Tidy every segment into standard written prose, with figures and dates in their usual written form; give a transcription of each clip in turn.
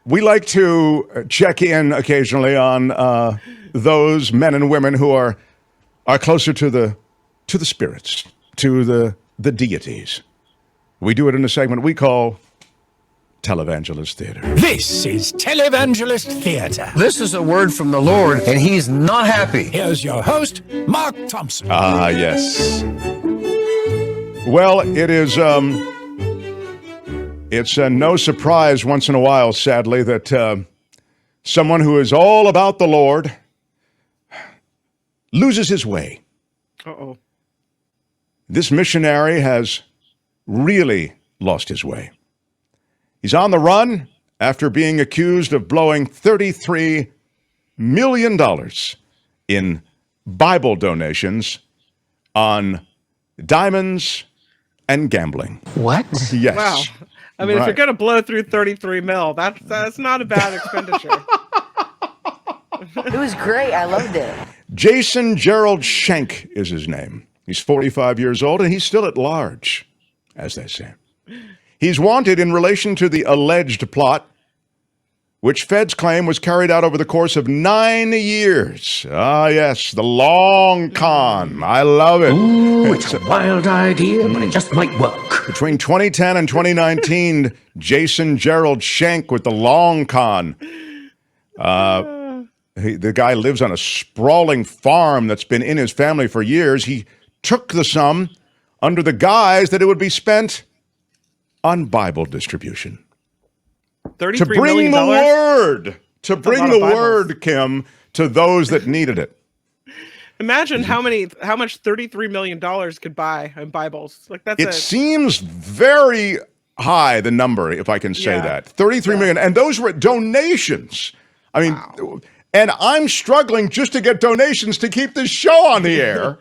We like to check in occasionally on those men and women who are closer to the spirits, to the deities. We do it in a segment we call Televangelist Theater. This is Televangelist Theater. This is a word from the Lord, and he's not happy. Here's your host, Mark Thompson. Ah, yes. Well, it's no surprise once in a while, sadly, that someone who is all about the Lord loses his way. Uh-oh. This missionary has really lost his way. He's on the run after being accused of blowing $33 million in Bible donations on diamonds and gambling. What? Yes. Wow. I mean, Right. if you're going to blow through 33 mil, that's not a bad expenditure. It was great. I loved it. Jason Gerald Schenk is his name. He's 45 years old, and he's still at large, as they say. He's wanted in relation to the alleged plot, which feds claim was carried out over the course of 9 years. Ah, yes, the long con. I love it. Ooh, it's a wild idea, but it just might work. Between 2010 and 2019, Jason Gerald Schenk with the long con. The guy lives on a sprawling farm that's been in his family for years. He took the sum under the guise that it would be spent on Bible distribution. To bring the word, Kim, to those that needed it. Imagine how much $33 million could buy in Bibles. Like It seems very high, the number, if I can say that. 33 million. And those were donations. I mean, wow. And I'm struggling just to get donations to keep this show on the air.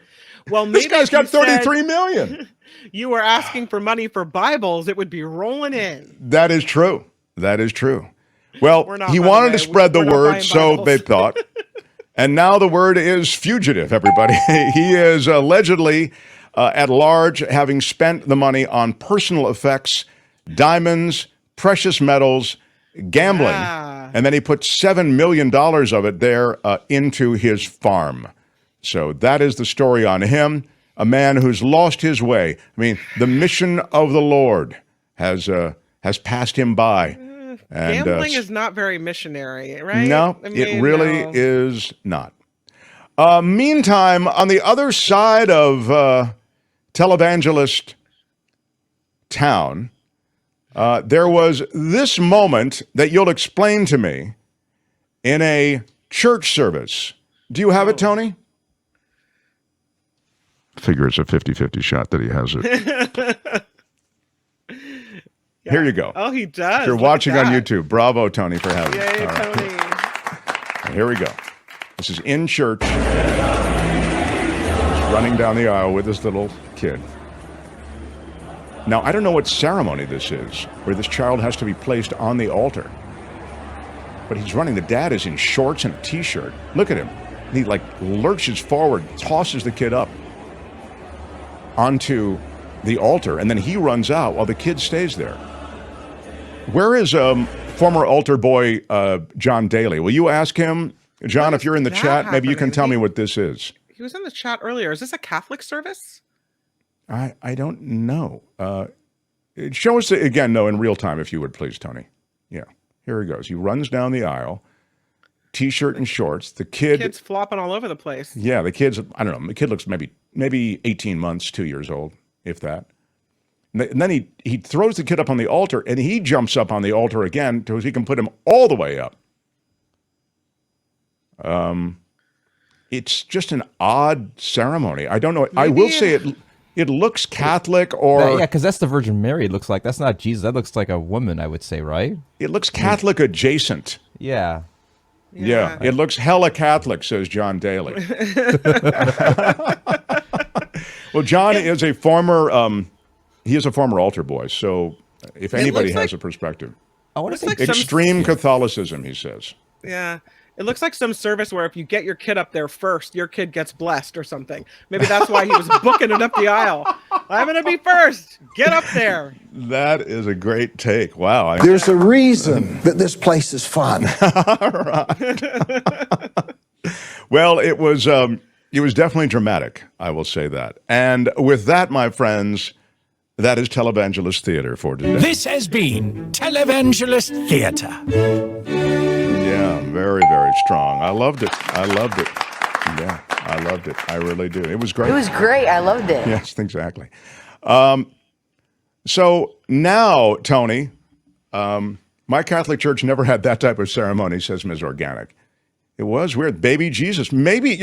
Well, maybe this guy's got 33 million. You were asking for money for Bibles, it would be rolling in. That is true. That is true. Well, he wanted to spread the word, so they thought. And now the word is fugitive, everybody. He is allegedly at large, having spent the money on personal effects, diamonds, precious metals, gambling. And then he put $7 million of it there into his farm. So that is the story on him, a man who's lost his way. I mean, the mission of the Lord has passed him by. And, gambling is not very missionary, right? No, it really is not. Meantime, on the other side of Televangelist Town, there was this moment that you'll explain to me in a church service. Do you have it, Tony? Figure it's a 50-50 shot that he has it. Here you go. Oh, he does. If you're watching on YouTube. Bravo, Tony, for having it. Yay, Tony. Right. Here we go. This is in church. He's running down the aisle with this little kid. Now, I don't know what ceremony this is, where this child has to be placed on the altar. But he's running. The dad is in shorts and a T-shirt. Look at him. He, lurches forward, tosses the kid up onto the altar, and then he runs out while the kid stays there. Where is former altar boy John Daly? Will you ask him? John, if you're in the chat, maybe you can tell me what this is. He was in the chat earlier. Is this a Catholic service? I don't know. Show us again, though, in real time, if you would, please, Tony. Yeah, here he goes. He runs down the aisle, T-shirt and shorts. The kid's flopping all over the place. Yeah, the kid's, I don't know, the kid looks maybe 18 months, 2 years old, if that. And then he throws the kid up on the altar, and he jumps up on the altar again so he can put him all the way up. It's just an odd ceremony. I don't know. I will say it looks Catholic or... Yeah, because that's the Virgin Mary, it looks like. That's not Jesus. That looks like a woman, I would say, right? It looks Catholic adjacent. Yeah. Yeah, it looks hella Catholic, says John Daly. Well, John is a former... he is a former altar boy, so if anybody has a perspective. I want to say extreme Catholicism, he says. Yeah. It looks like some service where if you get your kid up there first, your kid gets blessed or something. Maybe that's why he was booking it up the aisle. I'm going to be first. Get up there. That is a great take. Wow. There's a reason that this place is fun. Well, it was definitely dramatic, I will say that. And with that, my friends, that is Televangelist Theater for today. This has been Televangelist Theater. Yeah, very, very strong. I loved it. Yeah, I loved it. I really do. It was great. It was great. I loved it. Yes, exactly. So now, Tony, my Catholic church never had that type of ceremony, says Ms. Organic. It was weird. Baby Jesus. Maybe,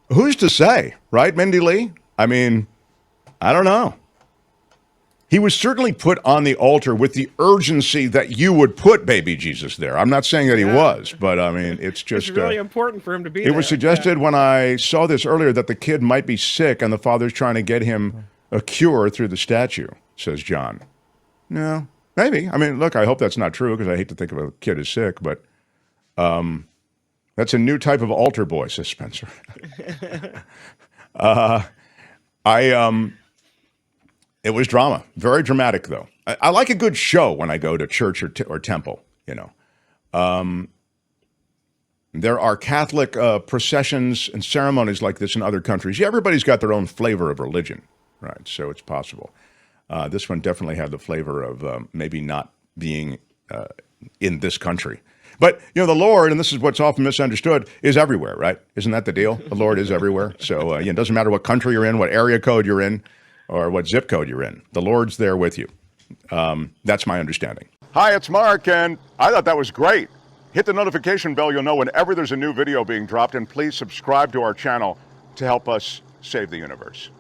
who's to say, right, Mindy Lee? I mean, I don't know. He was certainly put on the altar with the urgency that you would put baby Jesus there. I'm not saying that he was, but I mean, it's just It's really important for him to be It there. was suggested when I saw this earlier that the kid might be sick and the father's trying to get him a cure through the statue, says John. No, maybe. I mean, look, I hope that's not true because I hate to think of a kid as sick, but that's a new type of altar boy, says Spencer. It was drama. Very dramatic, though. I like a good show when I go to church or temple, There are Catholic processions and ceremonies like this in other countries. Yeah, everybody's got their own flavor of religion, right? So it's possible. This one definitely had the flavor of maybe not being in this country. But, the Lord, and this is what's often misunderstood, is everywhere, right? Isn't that the deal? The Lord is everywhere. So it doesn't matter what country you're in, what area code you're in, or what zip code you're in. The Lord's there with you. That's my understanding. Hi, it's Mark, and I thought that was great. Hit the notification bell. You'll know whenever there's a new video being dropped, and please subscribe to our channel to help us save the universe.